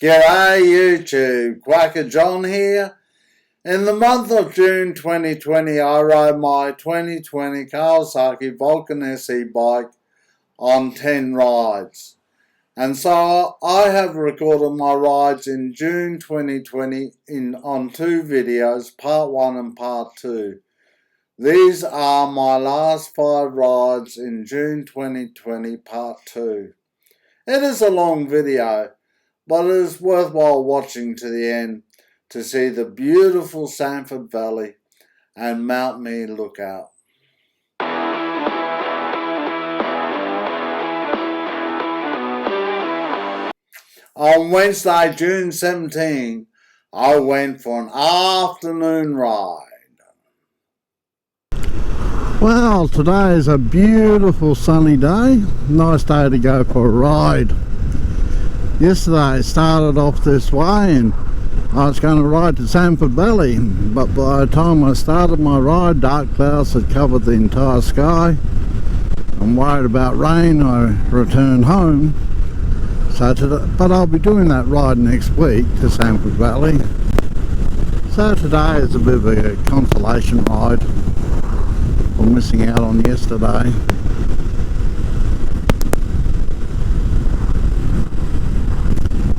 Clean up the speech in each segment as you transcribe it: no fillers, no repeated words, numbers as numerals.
G'day YouTube, Quacker John here. In the month of June 2020 I rode my 2020 Kawasaki Vulcan S bike on 10 rides. And so I have recorded my rides in June 2020 on 2 videos, part 1 and part 2. These are my last 5 rides in June 2020 part 2. It is a long video, but it is worthwhile watching to the end to see the beautiful Sanford Valley and Mount Mead lookout. On Wednesday, June 17, I went for an afternoon ride. Well, today is a beautiful sunny day. Nice day to go for a ride. Yesterday I started off this way and I was going to ride to Sanford Valley, but by the time I started my ride, dark clouds had covered the entire sky. I'm worried about rain. I returned home. But I'll be doing that ride next week to Sanford Valley. So today is a bit of a consolation ride for missing out on yesterday.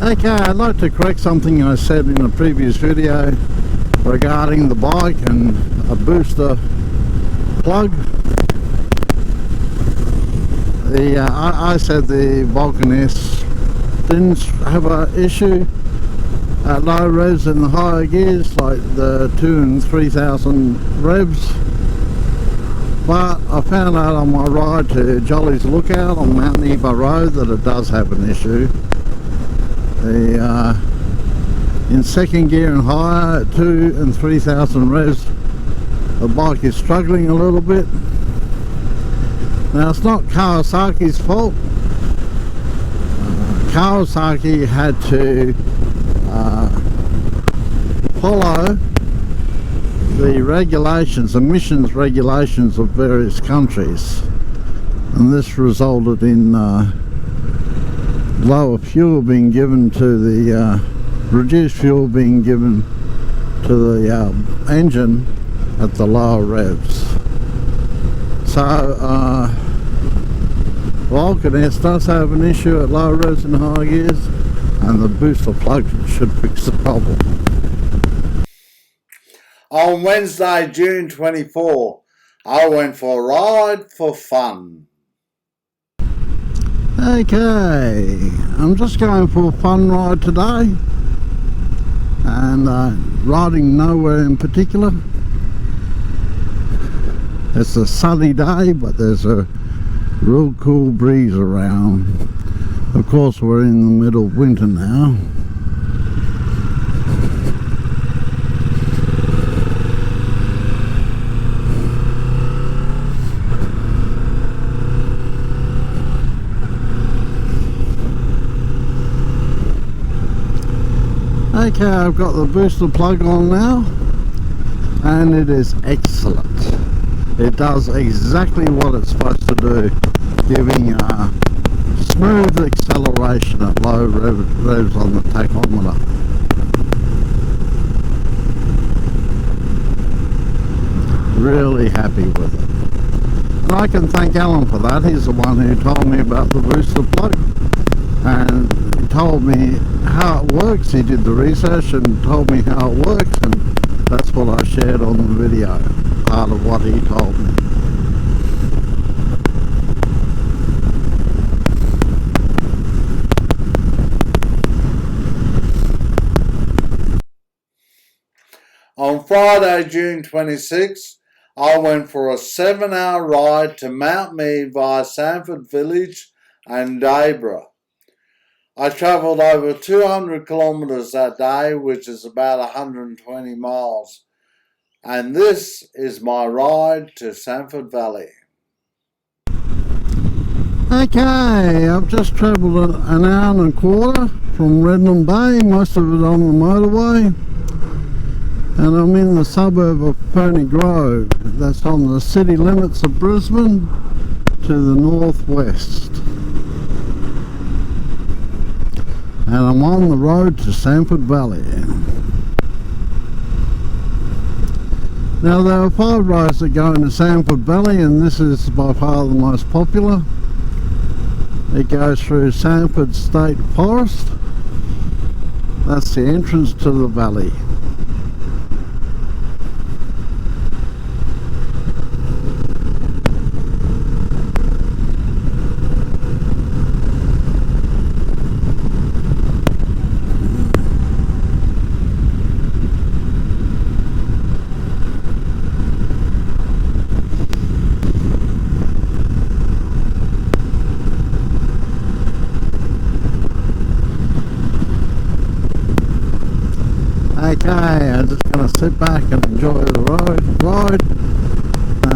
Okay, I'd like to correct something I said in a previous video regarding the bike and a booster plug. I said the Vulcan S didn't have an issue at low revs and the higher gears like the 2,000 and 3,000 revs, but I found out on my ride to Jolly's Lookout on Mount Mead Road that it does have an issue. In second gear and higher at 2,000 and 3,000 revs, the bike is struggling a little bit. Now it's not Kawasaki's fault. Kawasaki had to follow the regulations, emissions regulations of various countries, and this resulted in lower fuel being given to the reduced fuel being given to the engine at the lower revs. So Vulcan S does have an issue at lower revs and higher gears, and the booster plug should fix the problem. On Wednesday, June 24, I went for a ride for fun. Okay, I'm just going for a fun ride today, and riding nowhere in particular. It's a sunny day, but there's a real cool breeze around. Of course, we're in the middle of winter now. Okay, I've got the booster plug on now, and it is excellent. It does exactly what it's supposed to do, giving smooth acceleration at low revs on the tachometer. Really happy with it. And I can thank Alan for that. He's the one who told me about the booster plug, and he told me how it works. He did the research and told me how it works, and that's what I shared on the video, part of what he told me. On Friday, June 26, I went for a 7-hour ride to Mount Mead via Sanford Village and Debra. I travelled over 200 kilometres that day, which is about 120 miles. And this is my ride to Sanford Valley. Okay, I've just travelled an hour and a quarter from Redland Bay, most of it on the motorway, and I'm in the suburb of Pony Grove. That's on the city limits of Brisbane to the northwest. and I'm on the road to Sanford Valley. Now there are 5 roads that go into Sanford Valley, and this is by far the most popular. It goes through Sanford State Forest. That's the entrance to the valley. Okay, I'm just going to sit back and enjoy the ride,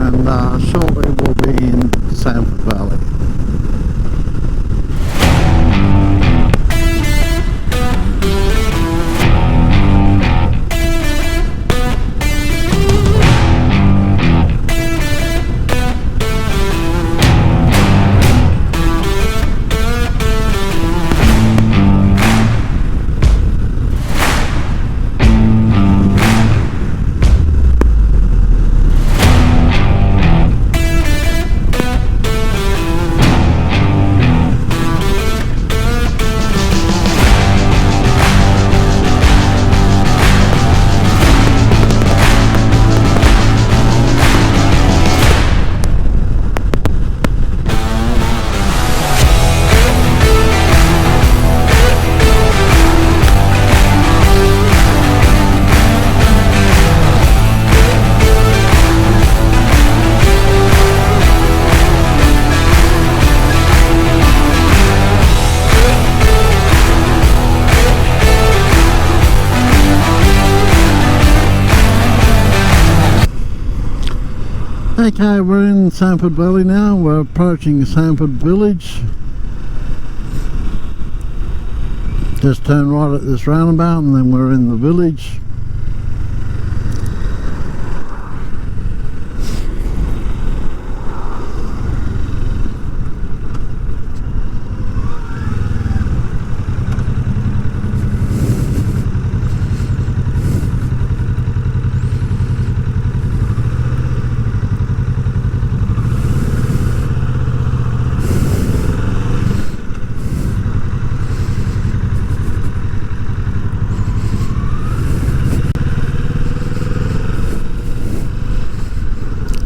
and shortly we'll be in Sanford Valley. Okay, we're in Sanford Valley now. We're approaching Sanford Village. Just turn right at this roundabout and then we're in the village.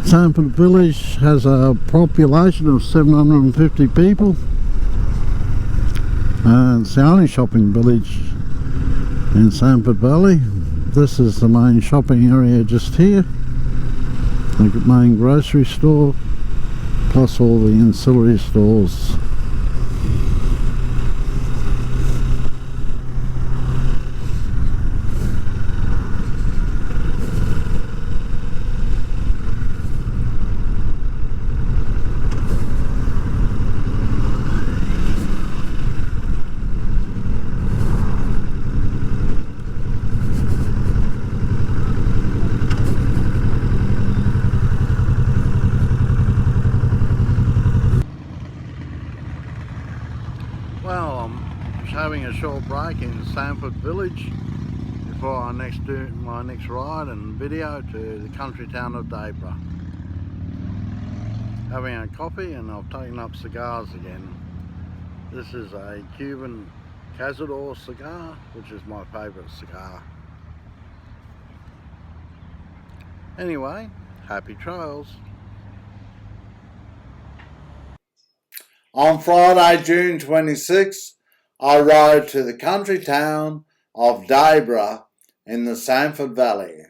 Sanford Village has a population of 750 people, and it's the only shopping village in Sanford Valley. This is the main shopping area just here, the main grocery store, plus all the ancillary stores. Well, I'm having a short break in Sanford Village before I do my next ride and video to the country town of Debra. Having a coffee, and I've taken up cigars again. This is a Cuban Cazador cigar, which is my favourite cigar. Anyway, happy trails. On Friday, June 26th, I rode to the country town of Debra in the Sanford Valley.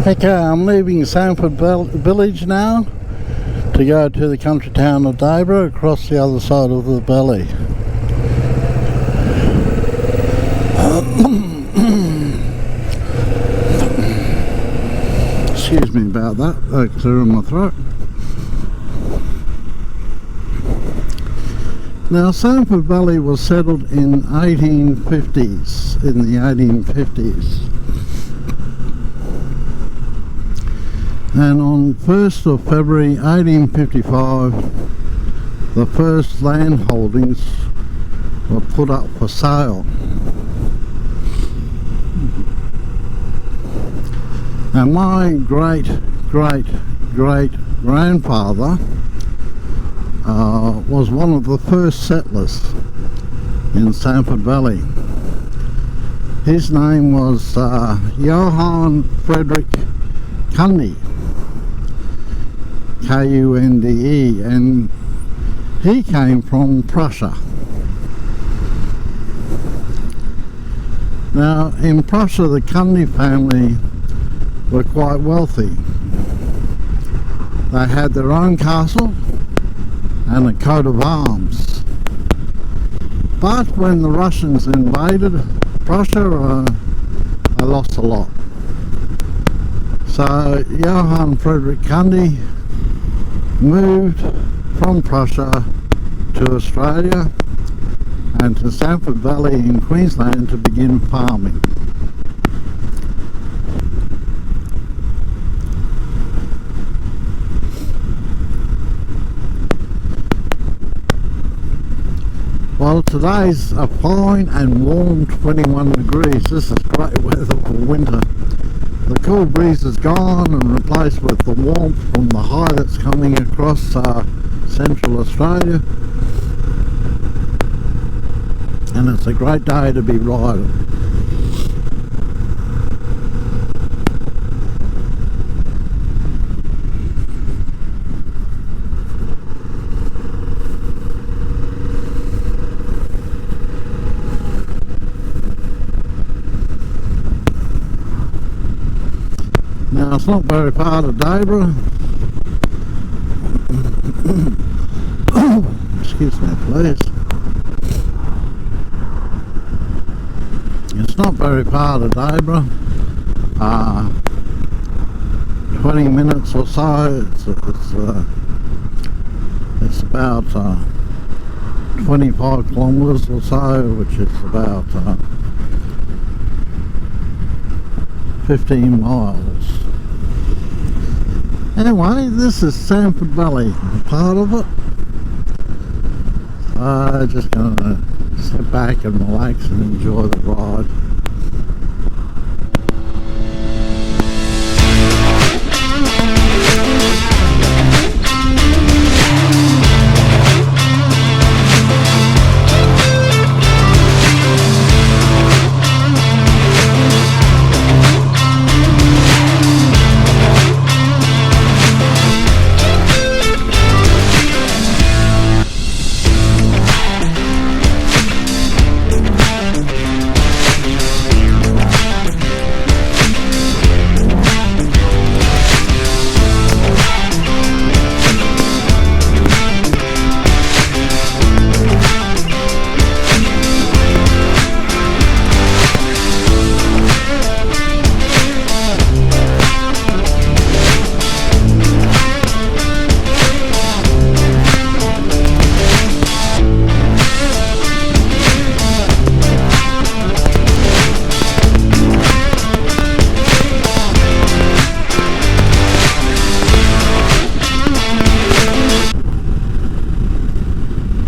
Okay, I'm leaving Sanford Village now to go to the country town of Debra across the other side of the valley. Excuse me about that, I clear in my throat. Now Sanford Valley was settled in the 1850s. And on 1st of February 1855, the first land holdings were put up for sale. And my great grandfather was one of the first settlers in Sanford Valley. His name was Johann Frederick Kunde, Kunde, and he came from Prussia. Now in Prussia the Kunde family were quite wealthy. They had their own castle and a coat of arms. But when the Russians invaded Prussia, they lost a lot. So Johann Frederick Kunde moved from Prussia to Australia and to Sanford Valley in Queensland to begin farming. Well, today's a fine and warm 21 degrees. This is great weather for winter. The cool breeze is gone and replaced with the warmth from the high that's coming across central Australia. And it's a great day to be riding. Now it's not very far to Debra. Excuse me please. It's not very far to Debra. 20 minutes or so. It's about 25 kilometres or so, which is about 15 miles. Anyway, this is Sanford Valley, part of it. Just gonna sit back and relax and enjoy the ride.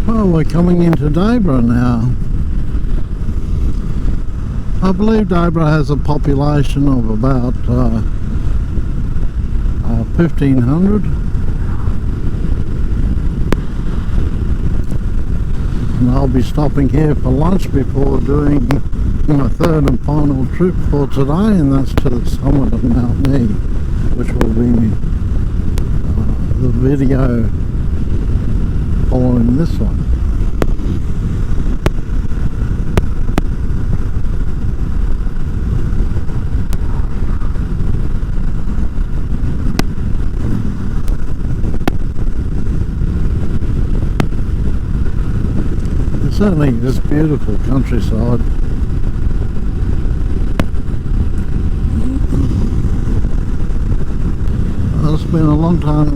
Well, we're coming into Debra now. I believe Debra has a population of about 1,500. And I'll be stopping here for lunch before doing my third and final trip for today, and that's to the summit of Mount Nee, which will be the video following this one. It's certainly this beautiful countryside. It's been a long time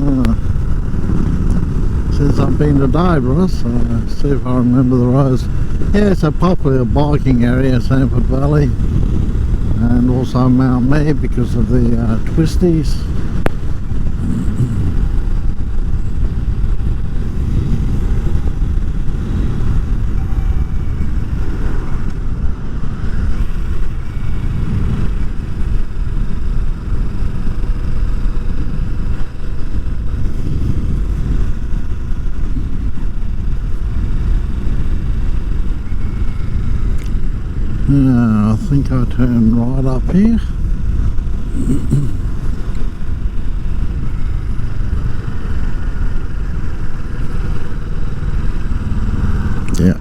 since I've been to Debra, so see if I remember the roads. Yeah, it's a popular biking area, Sanford Valley, and also Mount Nee because of the twisties. I think I turn right up here. Yeah.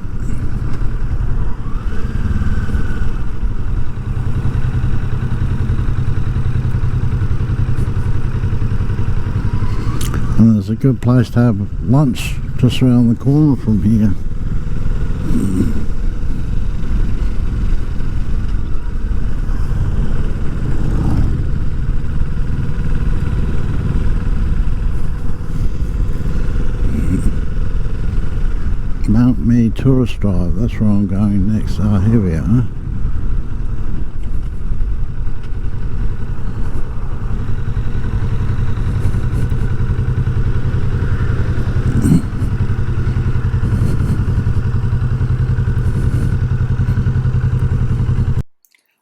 And there's a good place to have lunch just around the corner from here. Mount Me Tourist Drive, that's where I'm going next. Oh, here we are.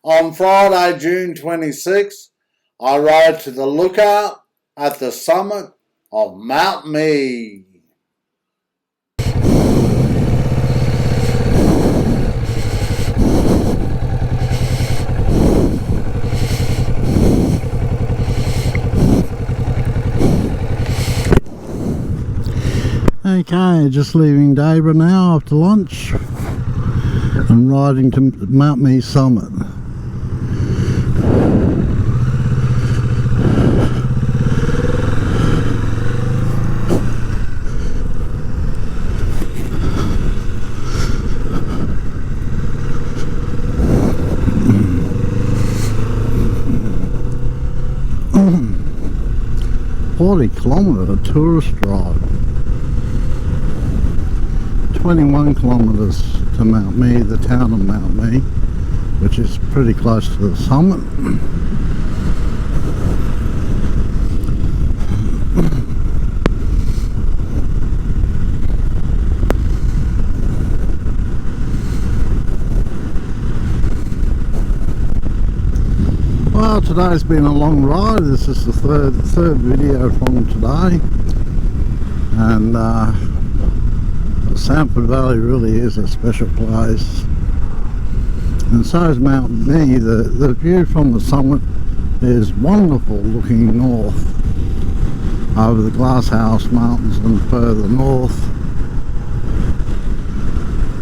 On Friday, June 26th, I rode to the lookout at the summit of Mount Me. Okay, just leaving Debra now after lunch and riding to Mount Me summit. .40 tourist drive. 21 kilometres to Mount Me, the town of Mount Me, which is pretty close to the summit. Well, today's been a long ride. This is the third video from today, and Sanford Valley really is a special place, and so is Mount Me. The view from the summit is wonderful, looking north over the Glasshouse Mountains and further north.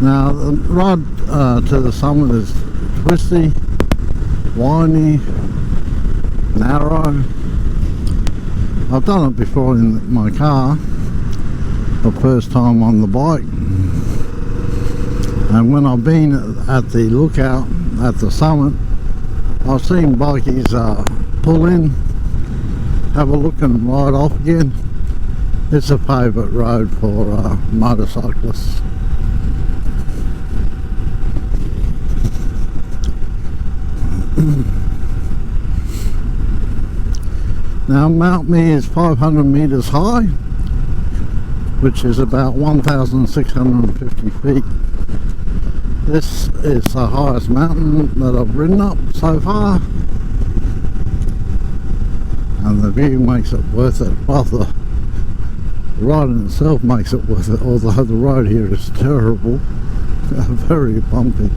Now the ride to the summit is twisty, windy, narrow. I've done it before in my car, the first time on the bike, and when I've been at the lookout at the summit, I've seen bikies pull in, have a look and ride off again. It's a favourite road for motorcyclists. Now Mount Me is 500 metres high, which is about 1,650 feet. This is the highest mountain that I've ridden up so far, and the view makes it worth it. Well, the ride in itself makes it worth it, although the road here is terrible, very bumpy.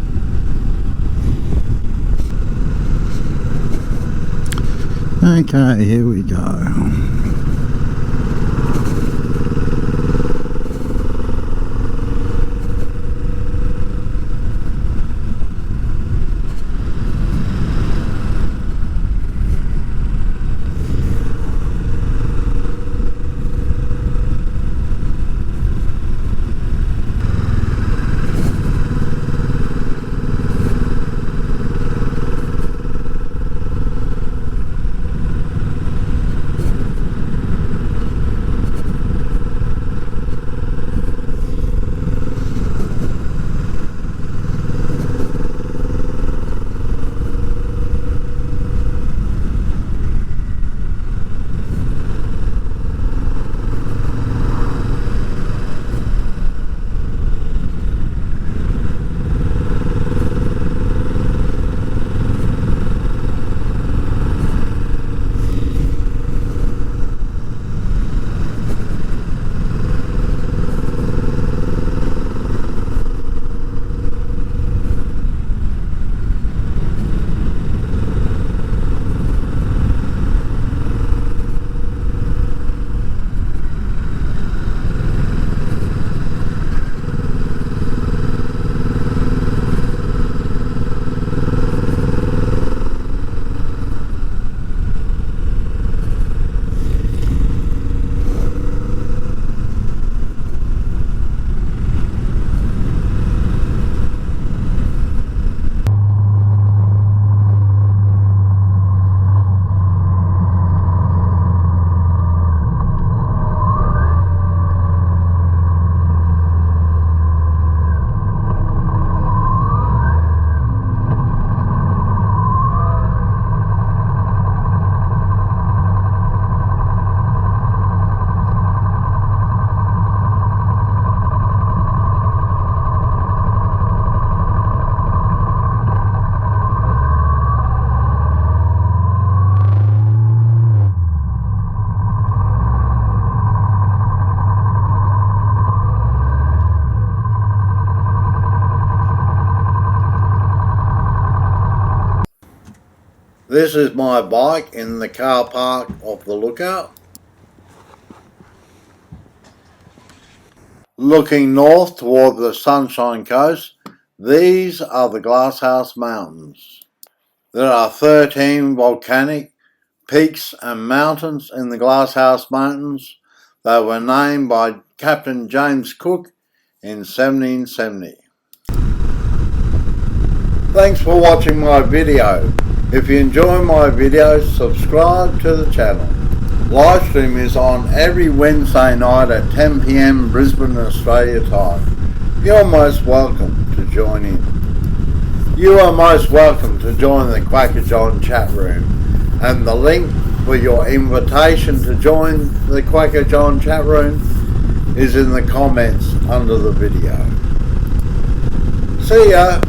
Okay, here we go. This is my bike in the car park of the Lookout. Looking north toward the Sunshine Coast, these are the Glasshouse Mountains. There are 13 volcanic peaks and mountains in the Glasshouse Mountains. They were named by Captain James Cook in 1770. Thanks for watching my video. If you enjoy my videos, subscribe to the channel. Livestream is on every Wednesday night at 10 PM Brisbane, Australia time. You're most welcome to join in. You are most welcome to join the Quacker John chat room, and the link for your invitation to join the Quacker John chat room is in the comments under the video. See ya!